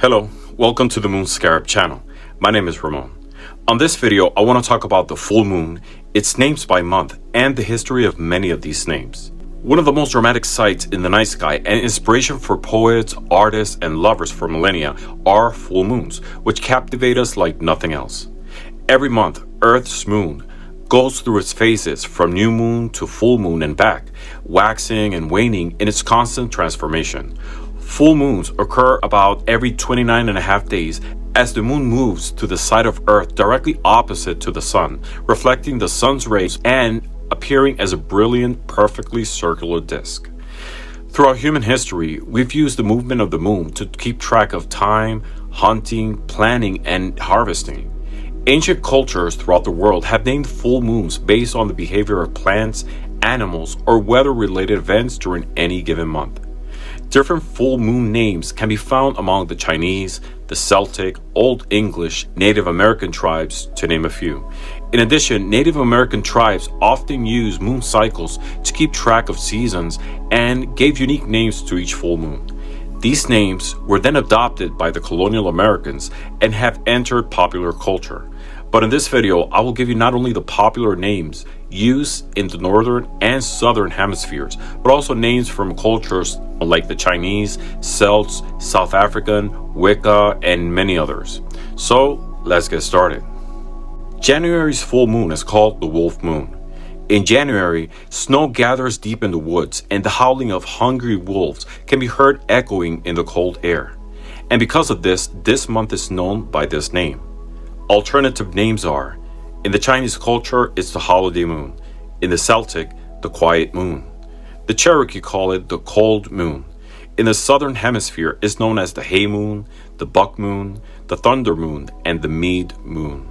Hello, welcome to the Moon Scarab channel. My name is Ramon. On this video, I want to talk about the full moon, its names by month, and the history of many of these names. One of the most dramatic sights in the night sky and inspiration for poets, artists, and lovers for millennia are full moons, which captivate us like nothing else. Every month, Earth's moon goes through its phases from new moon to full moon and back, waxing and waning in its constant transformation. Full moons occur about every 29 and a half days as the moon moves to the side of Earth directly opposite to the sun, reflecting the sun's rays and appearing as a brilliant, perfectly circular disk. Throughout human history, we've used the movement of the moon to keep track of time, hunting, planning, and harvesting. Ancient cultures throughout the world have named full moons based on the behavior of plants, animals, or weather-related events during any given month. Different full moon names can be found among the Chinese, the Celtic, Old English, Native American tribes, to name a few. In addition, Native American tribes often use moon cycles to keep track of seasons and gave unique names to each full moon. These names were then adopted by the colonial Americans and have entered popular culture. But in this video, I will give you not only the popular names used in the northern and southern hemispheres, but also names from cultures like the Chinese, Celts, South African, Wicca, and many others. So let's get started. January's full moon is called the wolf moon. In January, snow gathers deep in the woods and the howling of hungry wolves can be heard echoing in the cold air. And because of this month is known by this name. Alternative names are, in the Chinese culture, it's the holiday moon. In the Celtic, the quiet moon. The Cherokee call it the cold moon. In the southern hemisphere, it's known as the hay moon, the buck moon, the thunder moon, and the mead moon.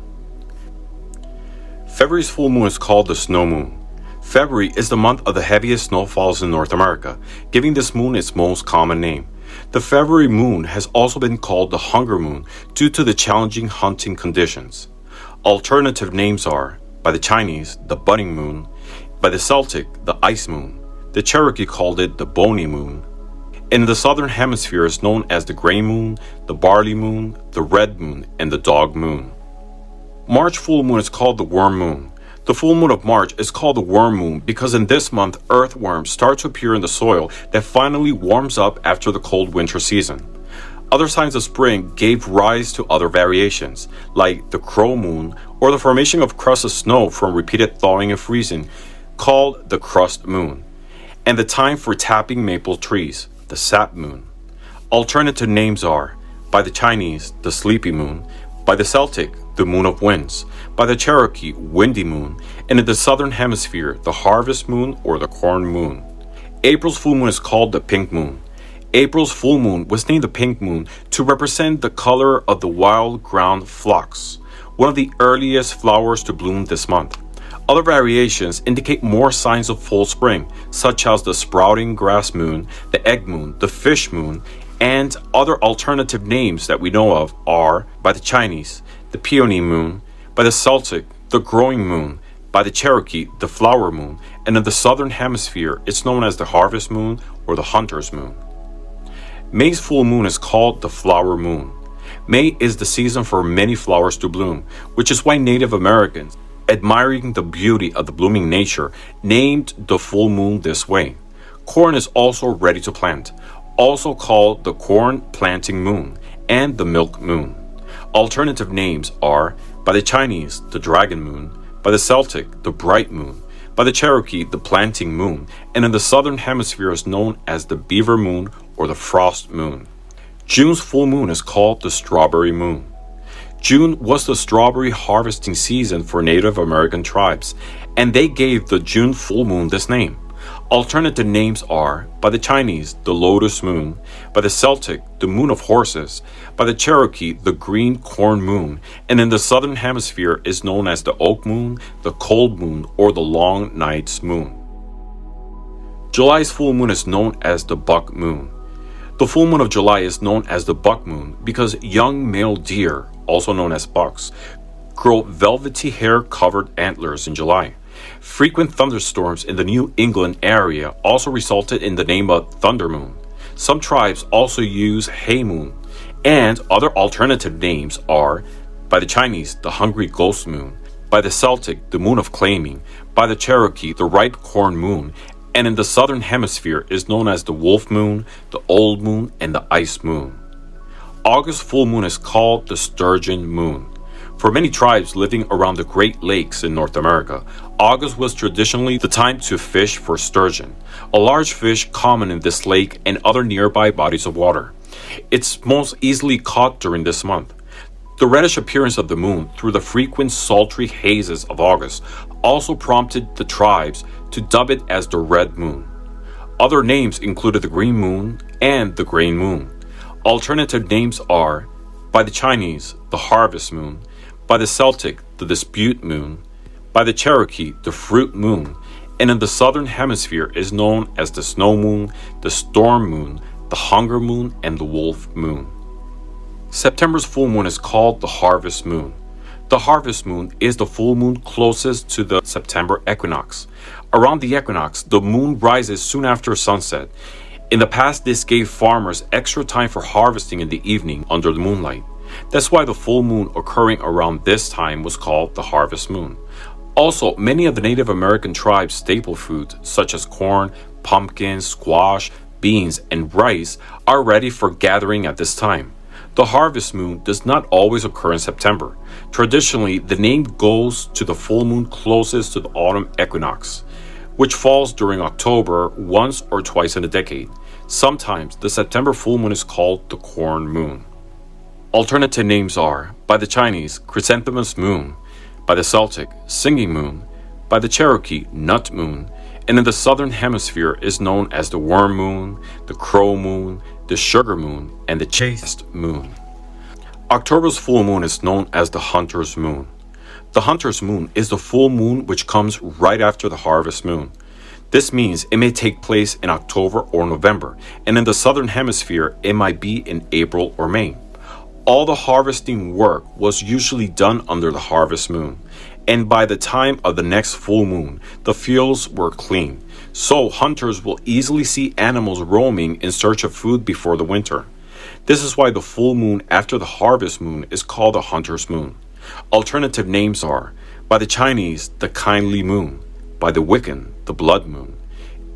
February's full moon is called the snow moon. February is the month of the heaviest snowfalls in North America, giving this moon its most common name. The February moon has also been called the hunger moon due to the challenging hunting conditions. Alternative names are, by the Chinese, the budding moon, by the Celtic, the ice moon. The Cherokee called it the bony moon. In the southern hemisphere is known as the gray moon, the barley moon, the red moon, and the dog moon. March full moon is called the worm moon. The full moon of March is called the worm moon because in this month, earthworms start to appear in the soil that finally warms up after the cold winter season. Other signs of spring gave rise to other variations, like the crow moon or the formation of crusts of snow from repeated thawing and freezing, called the crust moon, and the time for tapping maple trees, the sap moon. Alternative names are, by the Chinese, the sleepy moon, by the Celtic, the moon of winds, by the Cherokee, windy moon, and in the southern hemisphere, the harvest moon or the corn moon. April's full moon is called the pink moon. April's full moon was named the pink moon to represent the color of the wild ground phlox, one of the earliest flowers to bloom this month. Other variations indicate more signs of full spring, such as the sprouting grass moon, the egg moon, the fish moon, and other alternative names that we know of are, by the Chinese, the peony moon, by the Celtic, the growing moon, by the Cherokee, the flower moon, and in the southern hemisphere, it's known as the harvest moon or the hunter's moon. May's full moon is called the flower moon. May is the season for many flowers to bloom, which is why Native Americans, admiring the beauty of the blooming nature, named the full moon this way. Corn is also ready to plant, also called the corn planting moon and the milk moon. Alternative names are, by the Chinese, the dragon moon, by the Celtic, the bright moon, by the Cherokee, the planting moon, and in the southern hemisphere is known as the beaver moon or the frost moon. June's full moon is called the strawberry moon. June was the strawberry harvesting season for Native American tribes, and they gave the June full moon this name. Alternative names are, by the Chinese, the lotus moon, by the Celtic, the moon of horses, by the Cherokee, the green corn moon, and in the southern hemisphere is known as the oak moon, the cold moon, or the long night's moon. July's full moon is known as the buck moon. The full moon of July is known as the buck moon because young male deer, also known as bucks, grow velvety hair-covered antlers in July. Frequent thunderstorms in the New England area also resulted in the name of Thunder Moon. Some tribes also use Hay Moon, And other alternative names are, by the Chinese, the hungry ghost moon, by the Celtic, the moon of claiming, by the Cherokee, the ripe corn moon, and in the southern hemisphere is known as the wolf moon, the old moon, and the ice moon. August full moon is called the sturgeon moon. For many tribes living around the Great Lakes in North America, August was traditionally the time to fish for sturgeon, a large fish common in this lake and other nearby bodies of water. It's most easily caught during this month. The reddish appearance of the moon through the frequent sultry hazes of August also prompted the tribes to dub it as the red moon. Other names included the green moon and the gray moon. Alternative names are, by the Chinese, the harvest moon, by the Celtic, the dispute moon, by the Cherokee, the fruit moon, and in the southern hemisphere is known as the snow moon, the storm moon, the hunger moon, and the wolf moon. September's full moon is called the harvest moon. The harvest moon is the full moon closest to the September equinox. Around the equinox, the moon rises soon after sunset. In the past, this gave farmers extra time for harvesting in the evening under the moonlight. That's why the full moon occurring around this time was called the harvest moon. Also, many of the Native American tribes' staple foods, such as corn, pumpkins, squash, beans, and rice, are ready for gathering at this time. The harvest moon does not always occur in September. Traditionally, the name goes to the full moon closest to the autumn equinox, which falls during October once or twice in a decade. Sometimes the September full moon is called the corn moon. Alternative names are, by the Chinese, chrysanthemum moon, by the Celtic, singing moon, by the Cherokee, nut moon, and in the southern hemisphere is known as the worm moon, the crow moon, the sugar moon, and the chaste moon. October's full moon is known as the hunter's moon. The hunter's moon is the full moon which comes right after the harvest moon. This means it may take place in October or November, and in the southern hemisphere it might be in April or May. All the harvesting work was usually done under the harvest moon, and by the time of the next full moon, the fields were clean. So hunters will easily see animals roaming in search of food before the winter. This is why the full moon after the harvest moon is called the hunter's moon. Alternative names are, by the Chinese, the kindly moon, by the Wiccan, the blood moon.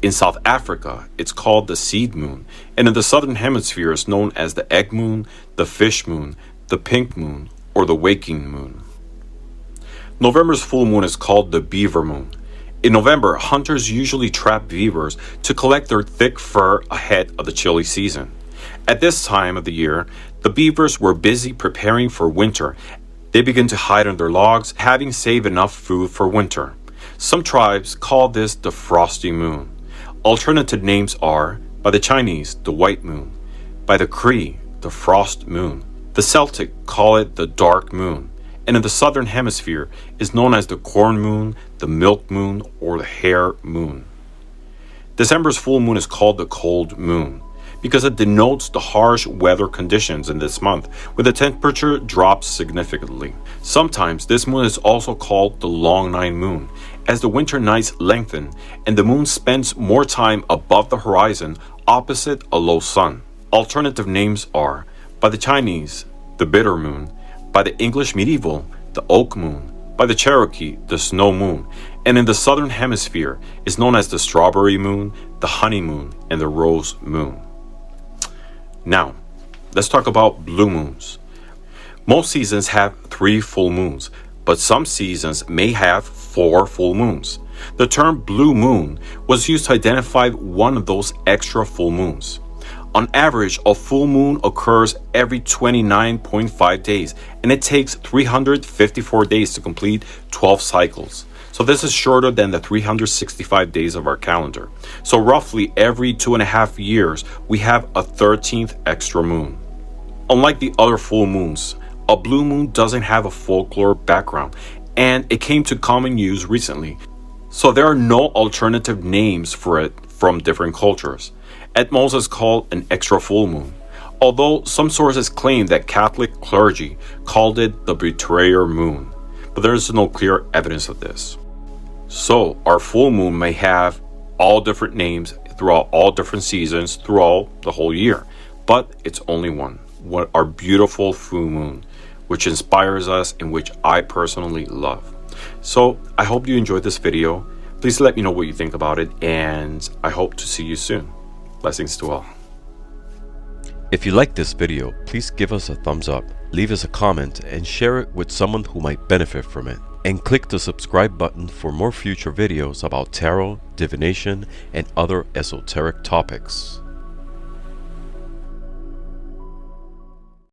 In South Africa, it's called the seed moon, and in the southern hemisphere is known as the egg moon, the fish moon, the pink moon, or the waking moon. November's full moon is called the beaver moon. In November, hunters usually trap beavers to collect their thick fur ahead of the chilly season. At this time of the year, the beavers were busy preparing for winter. They begin to hide under logs, having saved enough food for winter. Some tribes call this the frosty moon. Alternative names are, by the Chinese, the white moon, by the Cree, the frost moon. The Celtic call it the dark moon, and in the southern hemisphere is known as the corn moon, the milk moon, or the hare moon. December's full moon is called the cold moon because it denotes the harsh weather conditions in this month, where the temperature drops significantly. Sometimes this moon is also called the long night moon, as the winter nights lengthen and the moon spends more time above the horizon opposite a low sun. Alternative names are, by the Chinese, the bitter moon, by the English medieval, the oak moon, by the Cherokee, the snow moon, and in the southern hemisphere is known as the strawberry moon, the honey moon, and the rose moon. Now, let's talk about blue moons. Most seasons have 3 full moons, but some seasons may have 4 full moons. The term blue moon was used to identify one of those extra full moons. On average, a full moon occurs every 29.5 days, and it takes 354 days to complete 12 cycles. So this is shorter than the 365 days of our calendar. So roughly every 2.5 years, we have a 13th extra moon. Unlike the other full moons, a blue moon doesn't have a folklore background, and it came to common use recently. So there are no alternative names for it from different cultures. At most, it's called an extra full moon, although some sources claim that Catholic clergy called it the betrayer moon, but there is no clear evidence of this. So our full moon may have all different names throughout all different seasons throughout the whole year, but it's only one. what our beautiful full moon, which inspires us and which I personally love. So I hope you enjoyed this video. Please let me know what you think about it, and I hope to see you soon. Blessings to all. If you like this video, please give us a thumbs up, leave us a comment, and share it with someone who might benefit from it. And click the subscribe button for more future videos about tarot, divination, and other esoteric topics.